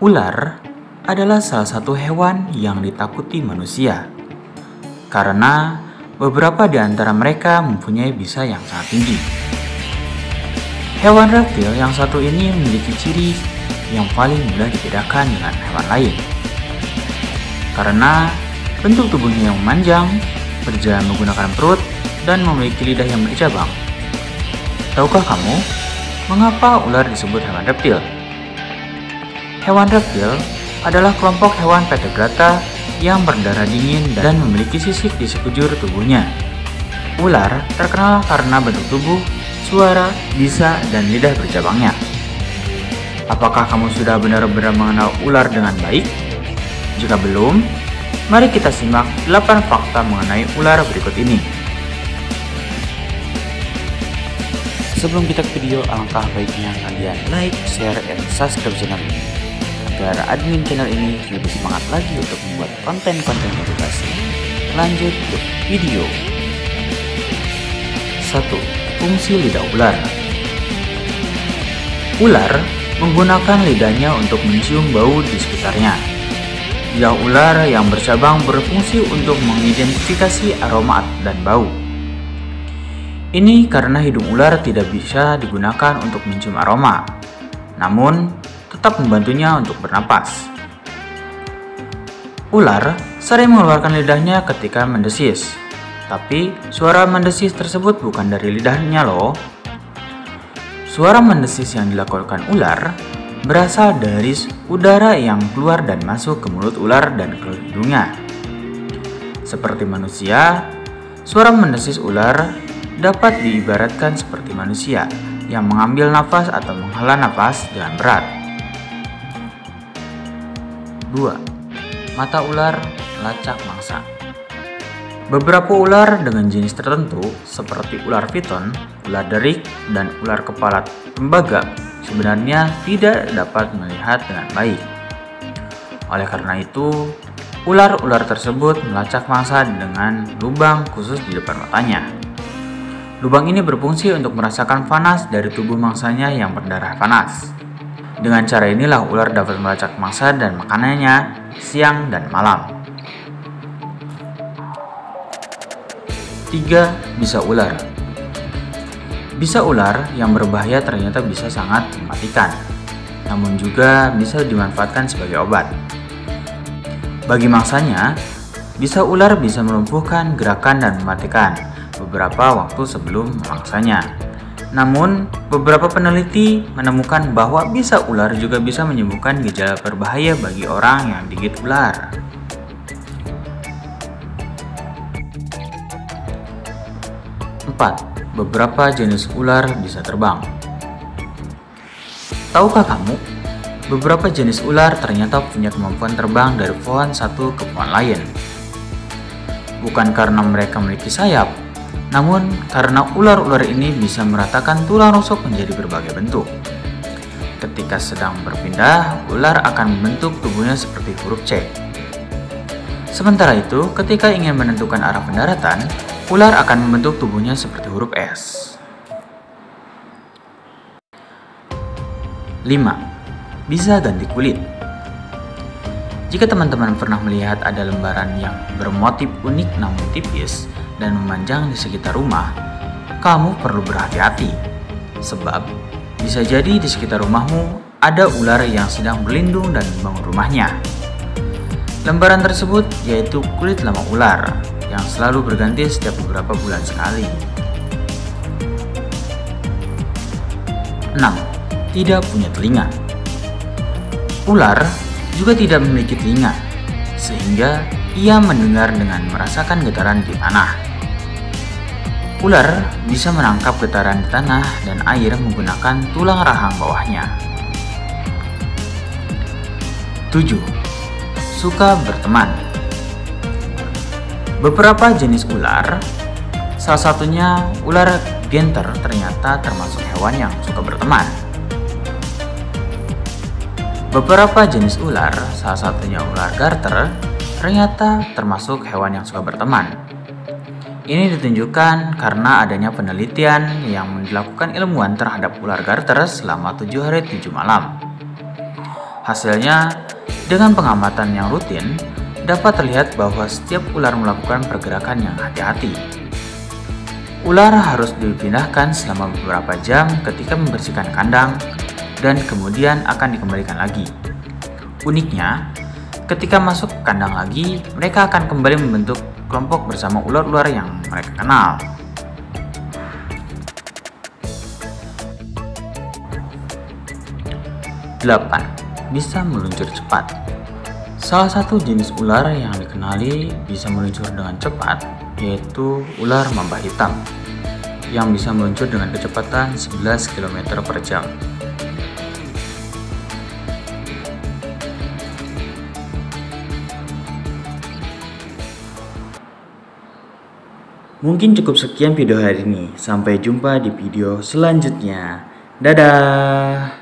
Ular adalah salah satu hewan yang ditakuti manusia karena beberapa di antara mereka mempunyai bisa yang sangat tinggi. Hewan reptil yang satu ini memiliki ciri yang paling mudah dibedakan dengan hewan lain karena bentuk tubuhnya yang memanjang, berjalan menggunakan perut, dan memiliki lidah yang bercabang. Tahukah kamu mengapa ular disebut hewan reptil? Hewan reptil adalah kelompok hewan vertebrata yang berdarah dingin dan memiliki sisik di sekujur tubuhnya. Ular terkenal karena bentuk tubuh, suara, bisa, dan lidah bercabangnya. Apakah kamu sudah benar-benar mengenal ular dengan baik? Jika belum, mari kita simak 8 fakta mengenai ular berikut ini. Sebelum kita ke video, alangkah baiknya kalian like, share, dan subscribe channel ini agar admin channel ini lebih semangat lagi untuk membuat konten-konten edukasi. Lanjut ke video. 1. Fungsi lidah ular. Ular menggunakan lidahnya untuk mencium bau di sekitarnya. Lidah ular yang bercabang berfungsi untuk mengidentifikasi aroma dan bau. Ini karena hidung ular tidak bisa digunakan untuk mencium aroma, namun tetap membantunya untuk bernapas. Ular sering mengeluarkan lidahnya ketika mendesis, tapi suara mendesis tersebut bukan dari lidahnya loh. Suara mendesis yang dilakukan ular berasal dari udara yang keluar dan masuk ke mulut ular dan ke hidungnya. Seperti manusia, suara mendesis ular dapat diibaratkan seperti manusia yang mengambil nafas atau menghela nafas dengan berat. 2. Mata ular melacak mangsa. Beberapa ular dengan jenis tertentu seperti ular piton, ular derik, dan ular kepala tembaga sebenarnya tidak dapat melihat dengan baik. Oleh karena itu, ular-ular tersebut melacak mangsa dengan lubang khusus di depan matanya. Lubang ini berfungsi untuk merasakan panas dari tubuh mangsanya yang berdarah panas. Dengan cara inilah ular dapat melacak mangsa dan makanannya siang dan malam. 3. Bisa ular. Bisa ular yang berbahaya ternyata bisa sangat mematikan, namun juga bisa dimanfaatkan sebagai obat. Bagi mangsanya, bisa ular bisa melumpuhkan gerakan dan mematikan beberapa waktu sebelum mangsanya. Namun, beberapa peneliti menemukan bahwa bisa ular juga bisa menyembuhkan gejala berbahaya bagi orang yang digigit ular. 4. Beberapa jenis ular bisa terbang. Tahukah kamu, beberapa jenis ular ternyata punya kemampuan terbang dari pohon satu ke pohon lain? Bukan karena mereka memiliki sayap, namun karena ular-ular ini bisa meratakan tulang rusuk menjadi berbagai bentuk. Ketika sedang berpindah, ular akan membentuk tubuhnya seperti huruf C. Sementara itu, ketika ingin menentukan arah pendaratan, ular akan membentuk tubuhnya seperti huruf S. 5. Bisa ganti kulit. Jika teman-teman pernah melihat ada lembaran yang bermotif unik namun tipis dan memanjang di sekitar rumah, kamu perlu berhati-hati. Sebab, bisa jadi di sekitar rumahmu ada ular yang sedang berlindung dan membangun rumahnya. Lembaran tersebut yaitu kulit lama ular yang selalu berganti setiap beberapa bulan sekali. 6. Tidak punya telinga. Ular juga tidak memiliki telinga, sehingga ia mendengar dengan merasakan getaran di tanah. Ular bisa menangkap getaran di tanah dan air menggunakan tulang rahang bawahnya. 7. Suka berteman. Beberapa jenis ular, salah satunya ular genter, ternyata termasuk hewan yang suka berteman. Beberapa jenis ular, salah satunya ular garter, ternyata termasuk hewan yang suka berteman. Ini ditunjukkan karena adanya penelitian yang dilakukan ilmuwan terhadap ular garter selama 7 hari 7 malam. Hasilnya, dengan pengamatan yang rutin, dapat terlihat bahwa setiap ular melakukan pergerakan yang hati-hati. Ular harus dipindahkan selama beberapa jam ketika membersihkan kandang dan kemudian akan dikembalikan lagi. Uniknya, ketika masuk ke kandang lagi, mereka akan kembali membentuk kelompok bersama ular-ular yang mereka kenal. 8. Bisa meluncur cepat. Salah satu jenis ular yang dikenali bisa meluncur dengan cepat yaitu ular mamba hitam yang bisa meluncur dengan kecepatan 11 km per jam. Mungkin cukup sekian video hari ini. Sampai jumpa di video selanjutnya. Dadah!